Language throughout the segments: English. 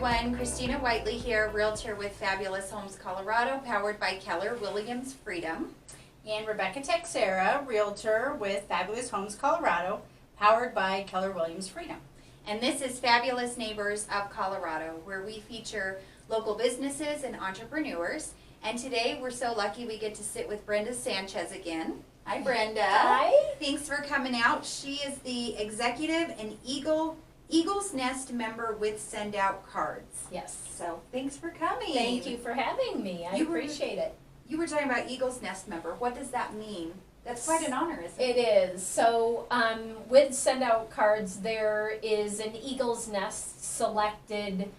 everyone, Christina Whiteley here, Realtor with Fabulous Homes Colorado, powered by Keller Williams Freedom. And Rebecca Texera, Realtor with Fabulous Homes Colorado, powered by Keller Williams Freedom. And this is Fabulous Neighbors of Colorado, where we feature local businesses and entrepreneurs. And today we're so lucky we get to sit with Brenda Sanchez again. Hi, Brenda. Hi. Thanks for coming out. She is the executive and Eagle's Nest member with SendOutCards. Yes. So thanks for coming. Thank you for having me. I appreciate it. You were talking about Eagle's Nest member. What does that mean? That's quite an honor, isn't it? It is. So with SendOutCards, there is an Eagle's Nest selected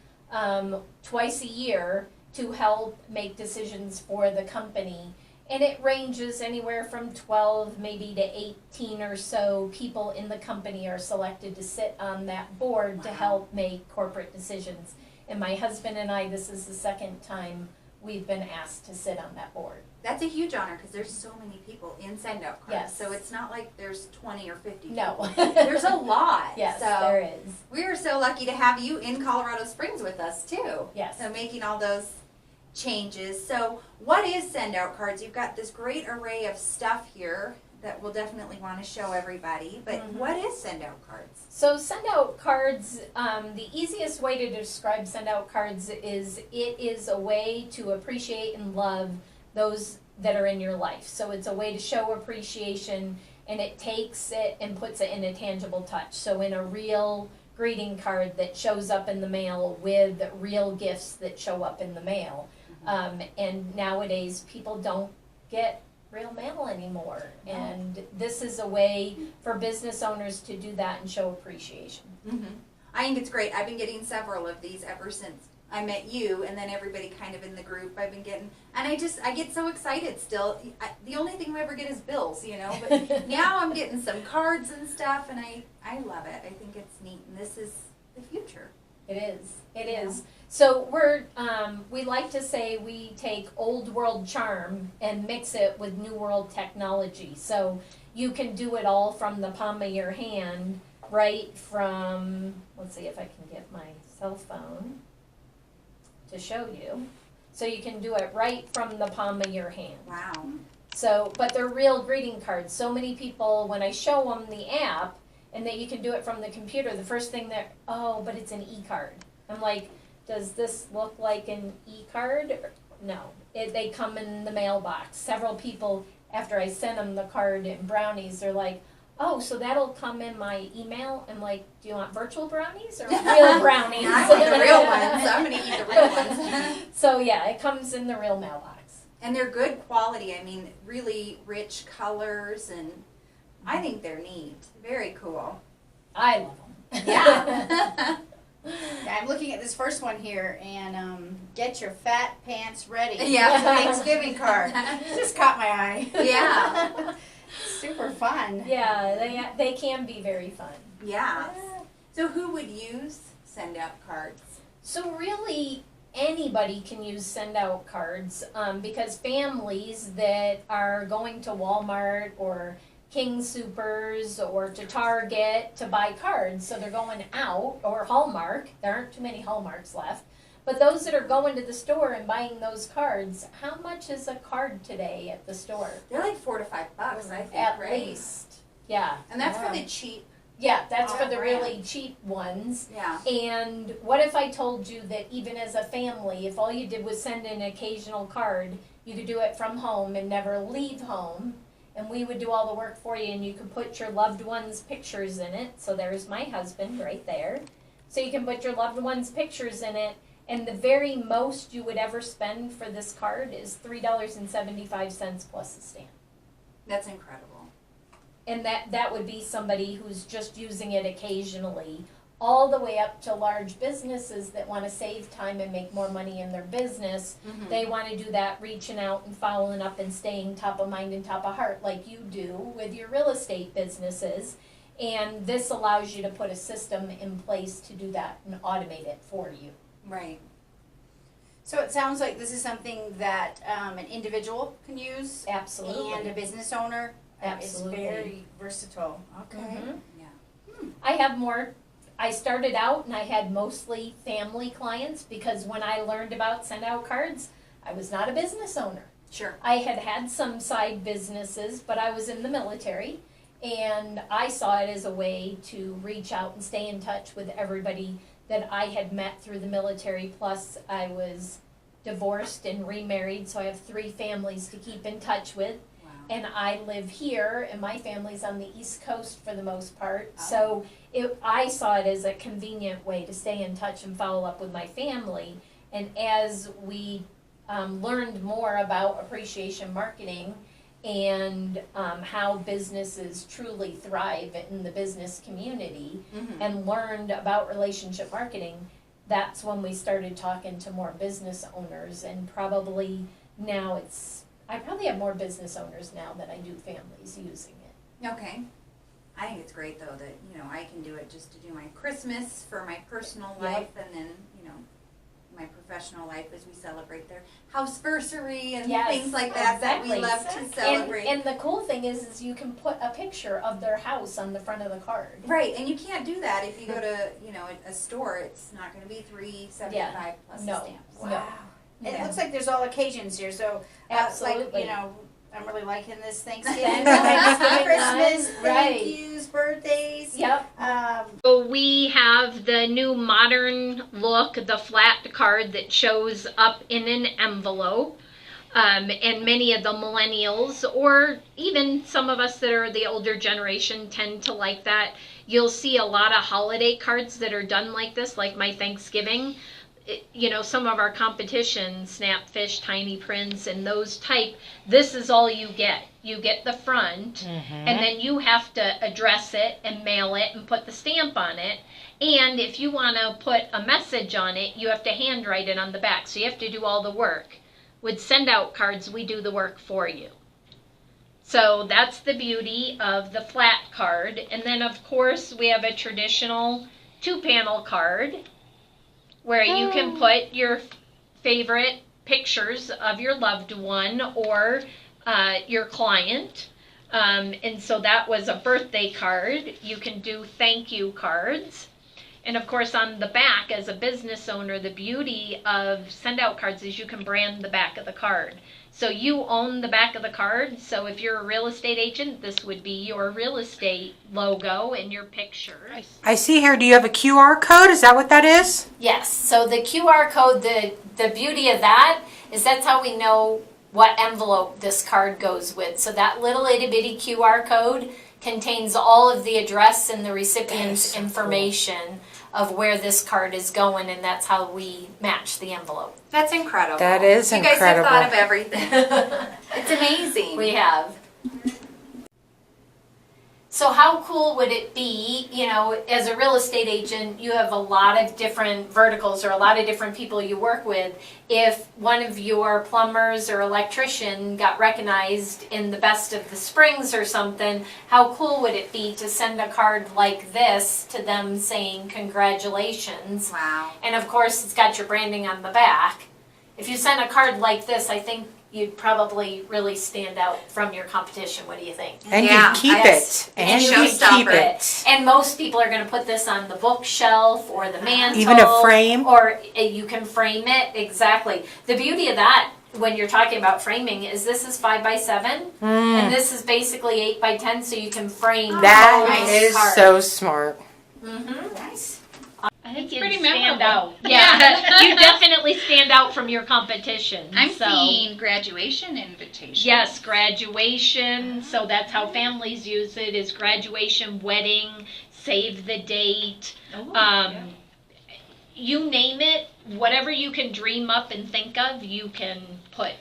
twice a year to help make decisions for the company. And it ranges anywhere from 12 maybe to 18 or so people in the company are selected to sit on that board to help make corporate decisions. And my husband and I, this is the second time we've been asked to sit on that board. That's a huge honor because there's so many people in SendOutCards. Yes. So it's not like there's 20 or 50 No. people. There's a lot. Yes, so there is. We are so lucky to have you in Colorado Springs with us too. Yes. So making all those changes. So what is SendOutCards? You've got this great array of stuff here that we'll definitely want to show everybody. But what is SendOutCards? So SendOutCards, the easiest way to describe SendOutCards is it is a way to appreciate and love those that are in your life. So it's a way to show appreciation, and it takes it and puts it in a tangible touch. So in a real greeting card that shows up in the mail with real gifts that show up in the mail. And nowadays people don't get real mail anymore. And this is a way for business owners to do that and show appreciation. I think it's great. I've been getting several of these ever since I met you, and then everybody kind of in the group I've been getting. And I get so excited still. The only thing we ever get is bills, you know. But now I'm getting some cards and stuff, and I love it. I think it's neat, and this is the future. It is. It is. So we like to say we take old world charm and mix it with new world technology. So you can do it all from the palm of your hand, right from, let's see if I can get my cell phone to show you. So you can do it right from the palm of your hand. Wow. So, but they're real greeting cards. So many people, when I show them the app and that you can do it from the computer, the first thing they're, oh, but it's an e-card. I'm like, does this look like an e-card? No, they come in the mailbox. Several people, after I sent them the card and brownies, they're like, oh, so that'll come in my email? I'm like, do you want virtual brownies or real brownies? I want the real ones. I'm going to eat the real ones. So yeah, it comes in the real mailbox. And they're good quality. I mean, really rich colors, and I think they're neat. Very cool. I love them. Yeah. I'm looking at this first one here, and get your fat pants ready. Yeah. Thanksgiving card. Just caught my eye. Yeah. Super fun. Yeah, they can be very fun. Yeah. So who would use SendOutCards? So really, anybody can use SendOutCards because families that are going to Walmart or King Supers or to Target to buy cards, so they're going out, or Hallmark, there aren't too many Hallmarks left, but those that are going to the store and buying those cards, how much is a card today at the store? They're like $4 to $5, I think, At right? least. Yeah. And that's for the cheap. Yeah, that's for the brand. really cheap ones. Yeah. And what if I told you that even as a family, if all you did was send an occasional card, you could do it from home and never leave home, and we would do all the work for you, and you could put your loved ones' pictures in it. So there's my husband right there. So you can put your loved ones' pictures in it, and the very most you would ever spend for this card is $3.75 plus the stamp. That's incredible. And that would be somebody who's just using it occasionally, all the way up to large businesses that want to save time and make more money in their business. They want to do that reaching out and following up and staying top of mind and top of heart like you do with your real estate businesses. And this allows you to put a system in place to do that and automate it for you. Right. So it sounds like this is something that an individual can use. Absolutely. And a business owner. Absolutely. It's very versatile. Okay. Mhm. Yeah. I have more I started out and I had mostly family clients because when I learned about Send Out Cards, I was not a business owner. Sure. I had some side businesses, but I was in the military, and I saw it as a way to reach out and stay in touch with everybody that I had met through the military. Plus, I was divorced and remarried, so I have 3 families to keep in touch with. Wow. And I live here, and my family's on the East Coast for the most part. Oh. So I saw it as a convenient way to stay in touch and follow up with my family. And as we learned more about appreciation marketing and how businesses truly thrive in the business community, and learned about relationship marketing, that's when we started talking to more business owners. And probably now I probably have more business owners now than I do families using it. Okay. I think it's great though that, you know, I can do it just to do my Christmas for my personal life, and then, you know, my professional life as we celebrate their houseversary and things like that that we love to celebrate. And the cool thing is you can put a picture of their house on the front of the card. Right, and you can't do that if you go to, you know, a store. It's not going to be $3.75 plus the stamps. Wow. No. It looks like there's all occasions here, so Absolutely. like, you know, I'm really liking this Thanksgiving, Thanksgiving Christmas, right. thank yous, birthdays. Yep. So we have the new modern look, the flat card that shows up in an envelope. And many of the millennials, or even some of us that are the older generation, tend to like that. You'll see a lot of holiday cards that are done like this, like my Thanksgiving. You know, some of our competition, Snapfish, Tiny Prints, and those type, this is all you get. You get the front, and then you have to address it and mail it and put the stamp on it. And if you want to put a message on it, you have to handwrite it on the back. So you have to do all the work. With Send Out Cards, we do the work for you. So that's the beauty of the flat card. And then, of course, we have a traditional 2-panel card, where you can put your favorite pictures of your loved one or your client. And so that was a birthday card. You can do thank you cards. And of course on the back, as a business owner, the beauty of Send Out Cards is you can brand the back of the card. So you own the back of the card. So if you're a real estate agent, this would be your real estate logo and your picture. I see here, do you have a QR code? Is that what that is? Yes. So the QR code, the beauty of that is that's how we know what envelope this card goes with. So that little itty bitty QR code contains all of the address and the recipient's information of where this card is going, and that's how we match the envelope. That's incredible. That is incredible. You guys have thought of everything. It's amazing. We have. So how cool would it be, you know, as a real estate agent, you have a lot of different verticals or a lot of different people you work with. If one of your plumbers or electrician got recognized in the Best of the Springs or something, how cool would it be to send a card like this to them saying congratulations? Wow. And of course, it's got your branding on the back. If you send a card like this, I think you'd probably really stand out from your competition. What do you think? And Yeah, you keep yes. it. And you you can keep keep it. And most people are going to put this on the bookshelf or the mantle. Even a frame? Or you can frame it. Exactly. The beauty of that, when you're talking about framing, is this is 5x7, and this is basically 8x10, so you can frame That all those is cards. so smart. Nice. I think It's you'd pretty stand memorable. out. Yeah, you definitely stand out from your competition. I'm so. seeing graduation invitations. Yes, graduation. So that's how families use it, is graduation, wedding, save the date. You name it, whatever you can dream up and think of, you can put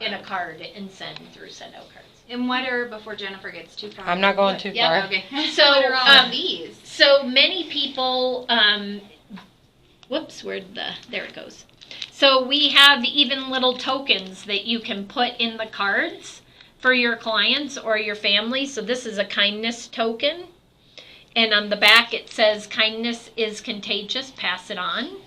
in a card and send through Send Out Cards. And what are, before Jennifer gets too far? I'm not going too Yeah, far. okay. So, what are all of these? So many people, whoops, there it goes. So we have even little tokens that you can put in the cards for your clients or your family. So this is a kindness token. And on the back it says, kindness is contagious, pass it on.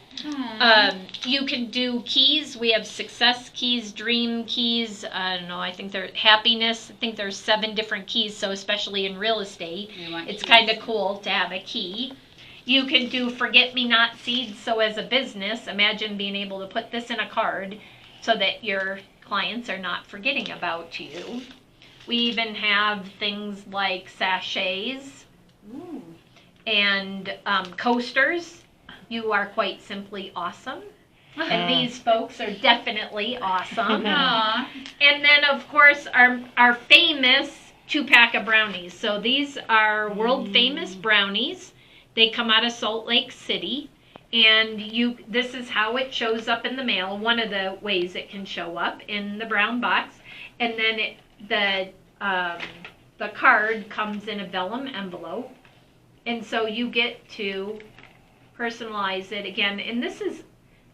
You can do keys. We have success keys, dream keys. I don't know. I think they're happiness. I think there's 7 different keys. So especially in real estate, it's kind of cool to have a key. You can do forget-me-not seeds. So as a business, imagine being able to put this in a card so that your clients are not forgetting about you. We even have things like sachets and coasters. You are quite simply awesome. And these folks are definitely awesome. And then, of course, our famous 2-pack of brownies. So these are world famous brownies. They come out of Salt Lake City. And this is how it shows up in the mail. One of the ways it can show up in the brown box. And then the card comes in a vellum envelope. And so you get to personalize it again. And this is,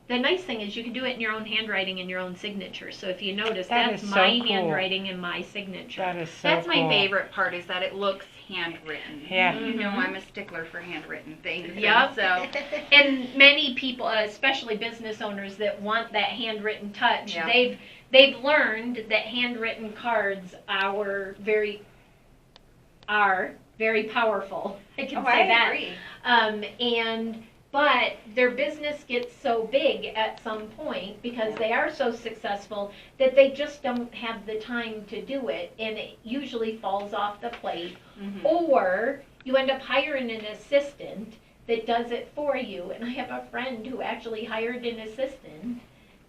the nice thing is you can do it in your own handwriting and your own signature. So if you notice, that's my handwriting and my signature. That is so That's cool. my favorite part, is that it looks handwritten. Yeah. You know, I'm a stickler for handwritten things. Yep. So, And many people, especially business owners that want that handwritten touch, Yeah. they've learned that handwritten cards are very powerful. I can say that. agree. But their business gets so big at some point because they are so successful that they just don't have the time to do it, and it usually falls off the plate. Or you end up hiring an assistant that does it for you. And I have a friend who actually hired an assistant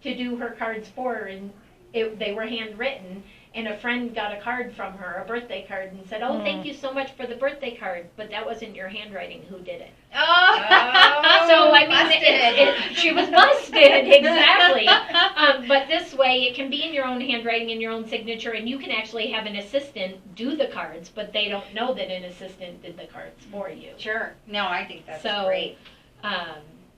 to do her cards for her, and they were handwritten. And a friend got a card from her, a birthday card, and said, "Oh, thank you so much for the birthday card, but that wasn't your handwriting. Who did it?" So I mean, she was busted, exactly. But this way, it can be in your own handwriting and your own signature, and you can actually have an assistant do the cards, but they don't know that an assistant did the cards for you. Sure. No, I think that's So, great.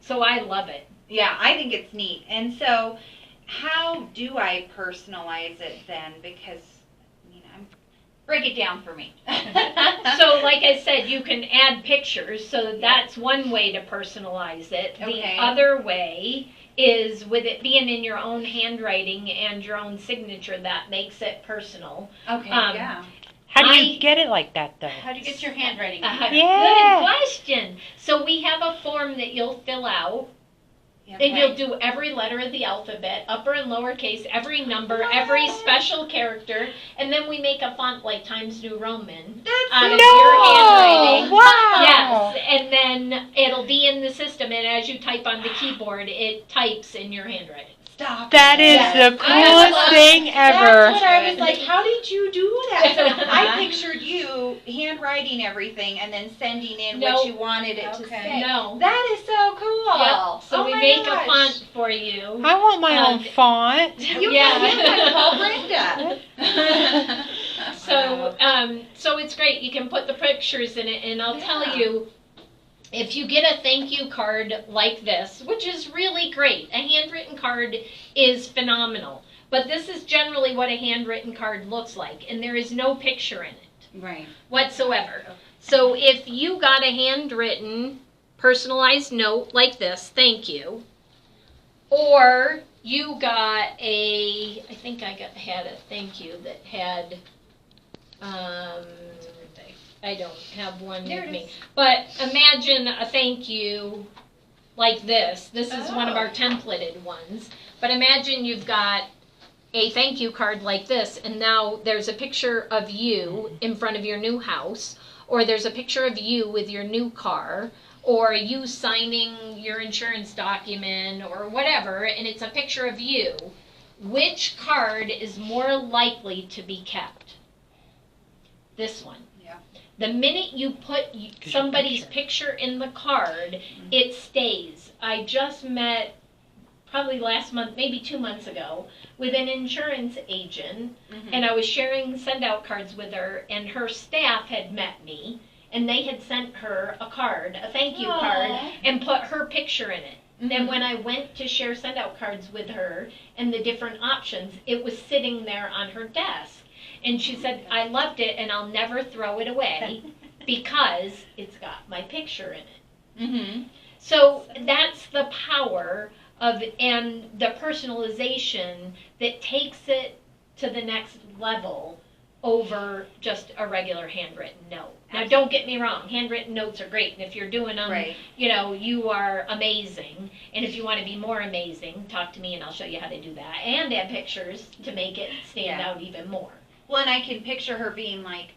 So I love it. Yeah, I think it's neat. And so, how do I personalize it then? Because, break it down for me. So, like I said, you can add pictures, so that's one way to personalize it. Okay. The other way is with it being in your own handwriting and your own signature, that makes it personal. Okay, yeah. How do you get it like that, though? How do you get your handwriting? Good Yeah. question. So we have a form that you'll fill out. And you'll do every letter of the alphabet, upper and lowercase, every number, every special character, and then we make a font like Times New Roman out of your handwriting. Wow. Yes, and then it'll be in the system, and as you type on the keyboard, it types in your handwriting. Stop. That is Yes. the coolest thing ever. That's what I was like, how did you do that? So I pictured you handwriting everything and then sending in what Nope. you wanted it to say. No. That is so cool. Yep. So Oh we my make gosh. a font for you. I want my own font. You Yeah. call Brenda. So it's great. You can put the pictures in it, and I'll tell you, if you get a thank you card like this, which is really great, a handwritten card is phenomenal. But this is generally what a handwritten card looks like, and there is no picture in it Right. whatsoever. So if you got a handwritten, personalized note like this, thank you, or you got I think I had a thank you that had, I don't have one There with it me. is. But imagine a thank you like this. This is one of our templated ones. But imagine you've got a thank you card like this, and now there's a picture of you in front of your new house, or there's a picture of you with your new car, or you signing your insurance document, or whatever, and it's a picture of you. Which card is more likely to be kept? This one. Yeah. The minute you put somebody's picture in the card, it stays. I just met, probably last month, maybe 2 months ago, with an insurance agent, and I was sharing send-out cards with her, and her staff had met me, and they had sent her a card, a thank you card, and put her picture in it. And when I went to share send-out cards with her and the different options, it was sitting there on her desk. And she said, I loved it, and I'll never throw it away because it's got my picture in it. So that's the power of, and the personalization that takes it to the next level over just a regular handwritten note. Now, Absolutely. don't get me wrong, handwritten notes are great, and if you're doing them, Right. you know, you are amazing. And if you want to be more amazing, talk to me and I'll show you how to do that. And add pictures to make it stand Yeah. out even more. Well, and I can picture her being like,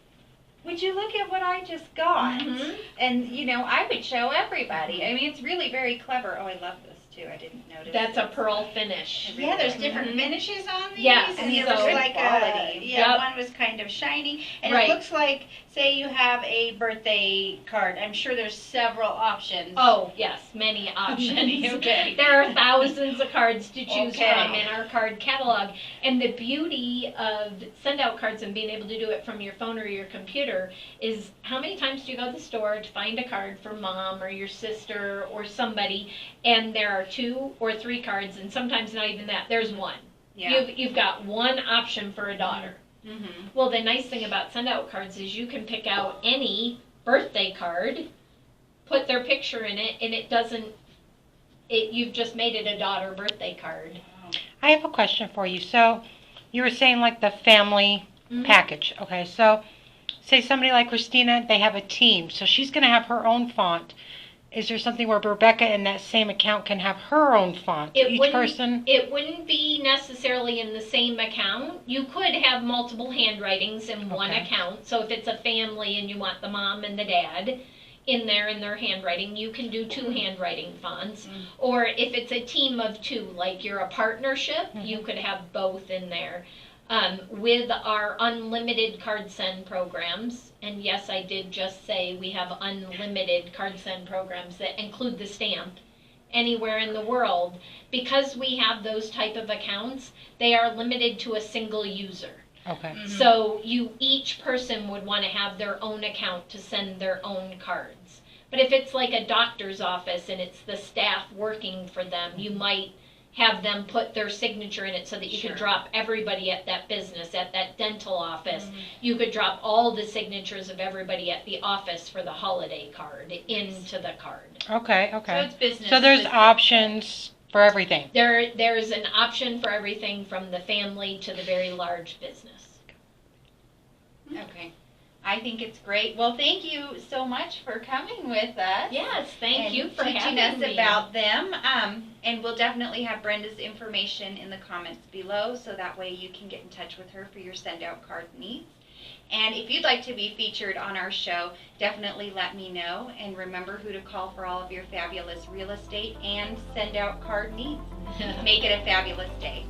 would you look at what I just got? Mhm. And, you know, I would show everybody. I mean, it's really very clever. Oh, I love this, too. I didn't notice. That's a this. pearl finish. Yeah, there's different Mhm. finishes on these. Yes, and there so- was like quality. yeah, Yep. one was kind of shiny, and Right. it looks like, say you have a birthday card. I'm sure there's several options. Oh, yes, many options. Okay. There are thousands of cards to choose Okay. from in our card catalog. And the beauty of send out cards and being able to do it from your phone or your computer is how many times do you go to the store to find a card for mom or your sister or somebody, and there are 2 or 3 cards, and sometimes not even that. There's one. Yeah. You've got one option for a daughter. Mm-hmm. Well, the nice thing about send out cards is you can pick out any birthday card, put their picture in it, and it doesn't, you've just made it a daughter birthday card. I have a question for you. So, you were saying like the family Mhm. package. Okay, so say somebody like Christina, they have a team, so she's going to have her own font. Is there something where Rebecca in that same account can have her own font? It Each wouldn't- person? It wouldn't be necessarily in the same account. You could have multiple handwritings in one Okay. account. So if it's a family and you want the mom and the dad in there in their handwriting, you can do 2 handwriting fonts. Or if it's a team of 2, like you're a partnership, you could have both in there. With our unlimited card send programs, and yes, I did just say we have unlimited card send programs that include the stamp anywhere in the world. Because we have those type of accounts, they are limited to a single user. Okay. So each person would want to have their own account to send their own cards. But if it's like a doctor's office and it's the staff working for them, you might have them put their signature in it so that you Sure. could drop everybody at that business, at that dental office. You could drop all the signatures of everybody at the office for the holiday card into the card. Okay, So okay. it's business. So there's specific. options for everything. There's an option for everything from the family to the very large business. Okay. I think it's great. Well, thank you so much for coming with us. Yes, thank and you for teaching having us me. about them. And we'll definitely have Brenda's information in the comments below, so that way you can get in touch with her for your send out card needs. And if you'd like to be featured on our show, definitely let me know. And remember who to call for all of your fabulous real estate and send out card needs. Make it a fabulous day.